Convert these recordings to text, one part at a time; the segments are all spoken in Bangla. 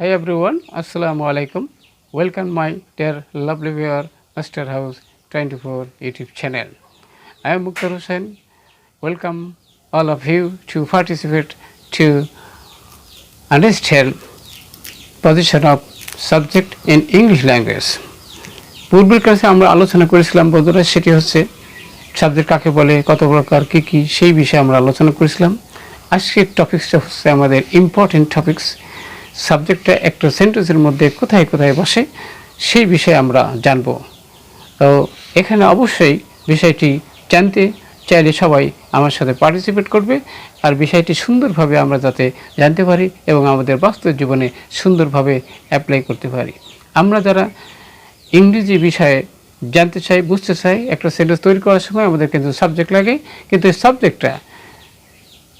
Hi everyone, Assalamu alaikum. Welcome my dear lovely viewer, Master House 24 YouTube channel. I am Mukhtar Hussain. Welcome all of you to participate to understand position of subject in English language. পূর্বের ক্লাসে আমরা আলোচনা করেছিলাম বন্ধুরা, সেটি হচ্ছে সাবজেক্ট কাকে বলে, কত প্রকার, কী সেই বিষয়ে আমরা আলোচনা করেছিলাম। আজকের টপিকসটা হচ্ছে আমাদের ইম্পর্টেন্ট টপিকস। সাবজেক্টটা একটা সেন্টেন্সের মধ্যে কোথায় কোথায় বসে সেই বিষয়ে আমরা জানব। তো এখানে অবশ্যই বিষয়টি জানতে চাইলে সবাই আমার সাথে পার্টিসিপেট করবে, আর বিষয়টি সুন্দরভাবে আমরা যাতে জানতে পারি এবং আমাদের বাস্তব জীবনে সুন্দরভাবে অ্যাপ্লাই করতে পারি। আমরা যারা ইংরেজি বিষয়ে জানতে চাই, বুঝতে চাই, একটা সেন্টেন্স তৈরি করার সময় আমাদের কিন্তু সাবজেক্ট লাগে, কিন্তু এই সাবজেক্টটা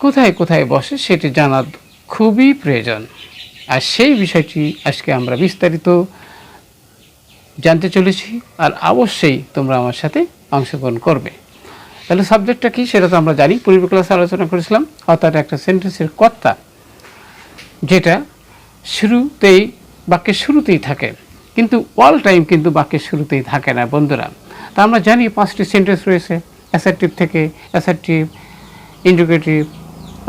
কোথায় কোথায় বসে সেটি জানার খুবই প্রয়োজন। আর সেই বিষয়টি আজকে আমরা বিস্তারিত জানতে চলেছি, আর অবশ্যই তোমরা আমার সাথে অংশগ্রহণ করবে। তাহলে সাবজেক্টটা কী সেটা তো আমরা জানি, পূর্বের ক্লাসে আলোচনা করেছিলাম। অর্থাৎ একটা সেন্টেন্সের কর্তা যেটা শুরুতেই, বাক্যের শুরুতেই থাকে, কিন্তু অল টাইম কিন্তু বাক্যের শুরুতেই থাকে না বন্ধুরা। তা আমরা জানি 5টি সেন্টেন্স রয়েছে, অ্যাসার্টিভ থেকে assertive, interrogative,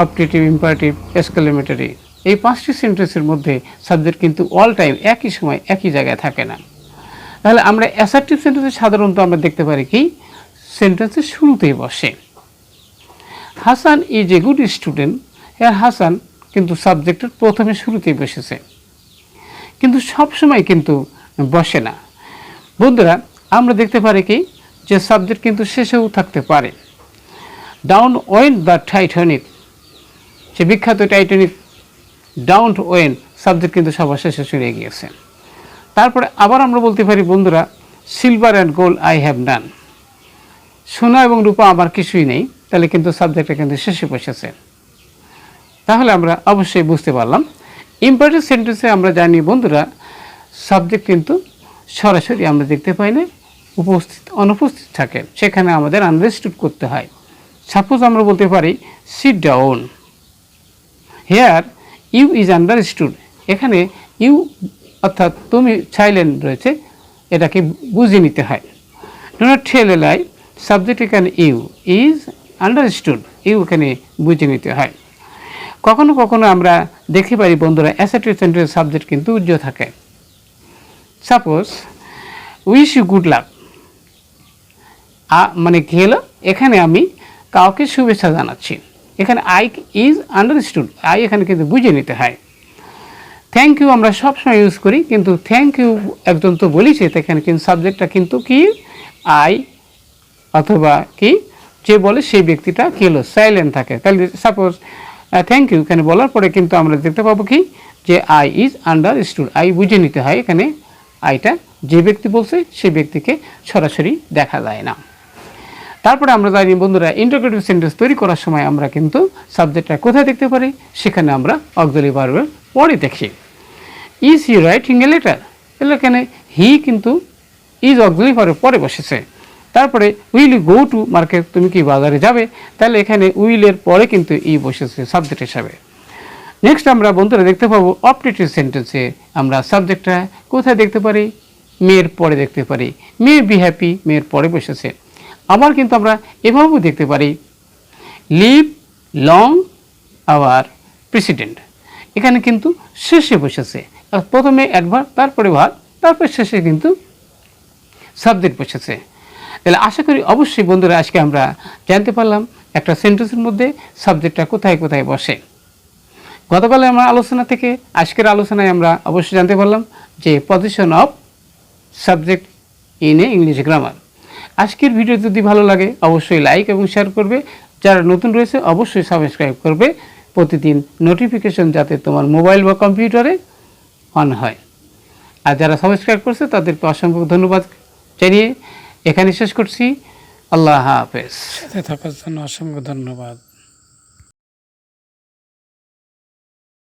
optative, imperative, exclamatory. এই 5টি সেন্টেন্সের মধ্যে সাবজেক্ট কিন্তু অল টাইম একই সময় একই জায়গায় থাকে না। তাহলে আমরা অ্যাসার্টিভ সেন্টেন্সে সাধারণত আমরা দেখতে পারি কি সেন্টেন্সের শুরুতেই বসে। Hasan is a good student, এর হাসান কিন্তু সাবজেক্টের প্রথমে শুরুতেই বসেছে, কিন্তু সবসময় কিন্তু বসে না বন্ধুরা। আমরা দেখতে পারি কি যে সাবজেক্ট কিন্তু শেষেও থাকতে পারে। ডাউন ওয়েন্ট দ্য টাইটানিক, সে বিখ্যাত টাইটানিক ডাউন ওয়েন সাবজেক্ট কিন্তু সবার শেষে চলে গিয়েছে। তারপরে আবার আমরা বলতে পারি বন্ধুরা, silver and gold I have done, সোনা এবং রূপা আমার কিছুই নেই, তাহলে কিন্তু সাবজেক্টটা কিন্তু শেষে বসেছে। তাহলে আমরা অবশ্যই বুঝতে পারলাম। ইম্পারেটিভ সেন্টেন্সে আমরা জানি বন্ধুরা, সাবজেক্ট কিন্তু সরাসরি আমরা দেখতে পাই না, অনুপস্থিত থাকে, সেখানে আমাদের আন্ডারস্টুড করতে হয়। সাপোজ আমরা বলতে পারি sit down, here you is understood, এখানে ইউ অর্থাৎ তুমি সাইলেন্ট রয়েছে, এটাকে বুঝে নিতে হয়। Do not tell a lie, subject এখানে ইউ, ইজ আন্ডারস্টুড, ইউ এখানে বুঝে নিতে হয়। কখনো কখনো আমরা দেখতে পারি বন্ধুরা, অ্যাসার্টিভ সেন্টেন্সের সাবজেক্ট কিন্তু উজ্জ্বল থাকে। Suppose wish you good luck, মানে কী হলো, এখানে আমি কাউকে শুভেচ্ছা জানাচ্ছি, এখানে আই ইজ আন্ডারস্টুড, আই এখানে কিন্তু বুঝে নিতে হয়। থ্যাংক ইউ আমরা সবসময় ইউজ করি, কিন্তু থ্যাংক ইউ একজন তো বলেছে, এখানে কিন্তু সাবজেক্টটা কিন্তু কি আই, অথবা কি যে বলে সেই ব্যক্তিটা কী হলো, সাইলেন্ট থাকে। তাহলে সাপোজ থ্যাংক ইউ এখানে বলার পরে কিন্তু আমরা দেখতে পাবো কি যে আই ইজ আন্ডারস্টুড, আই বুঝে নিতে হয়। এখানে আইটা যে ব্যক্তি বলছে সেই ব্যক্তিকে সরাসরি দেখা যায় না। তারপরে আমরা জানি বন্ধুরা, ইন্টারোগেটিভ সেন্টেন্স তৈরি করার সময় আমরা কিন্তু সাবজেক্টটা কোথায় দেখতে পারি, সেখানে আমরা অক্সিলারি ভার্বের পরে দেখি। Is he writing a letter, তাহলে এখানে হি কিন্তু ইজ অক্সিলারি ভার্বের পরে বসেছে। তারপরে will you go to market, তুমি কি বাজারে যাবে, তাহলে এখানে উইলের পরে কিন্তু ই বসেছে সাবজেক্ট হিসাবে। নেক্সট আমরা বন্ধুরা দেখতে পাবো অপটেটিভ সেন্টেন্সে আমরা সাবজেক্টটা কোথায় দেখতে পারি, মেয়ের পরে দেখতে পারি। মে বি হ্যাপি, মেয়ের পরে বসেছে। আবার কিন্তু আমরা এভাবেও দেখতে পারি লিভ লং আওয়ার প্রেসিডেন্ট, এখানে কিন্তু শেষে বসেছে, প্রথমে অ্যাডভার্ব, তারপরে ভার্ব, তারপরে শেষে কিন্তু সাবজেক্ট বসেছে। তাহলে আশা করি অবশ্যই বন্ধুরা আজকে আমরা জানতে পারলাম একটা সেন্টেন্সের মধ্যে সাবজেক্টটা কোথায় কোথায় বসে। গতকালে আমরা আলোচনা থেকে আজকের আলোচনায় আমরা অবশ্যই জানতে পারলাম যে position of subject in a English grammar. আজকের ভিডিও যদি ভালো লাগে অবশ্যই লাইক এবং শেয়ার করবে, যারা নতুন রয়েছে অবশ্যই সাবস্ক্রাইব করবে, প্রতিদিন নোটিফিকেশন যাতে তোমার মোবাইল বা কম্পিউটারে অন হয়। আর যারা সাবস্ক্রাইব করছে তাদেরকে অসংখ্য ধন্যবাদ জানিয়ে এখানে শেষ করছি। আল্লাহ হাফেজ। সাথে থাকার জন্য অসংখ্য ধন্যবাদ।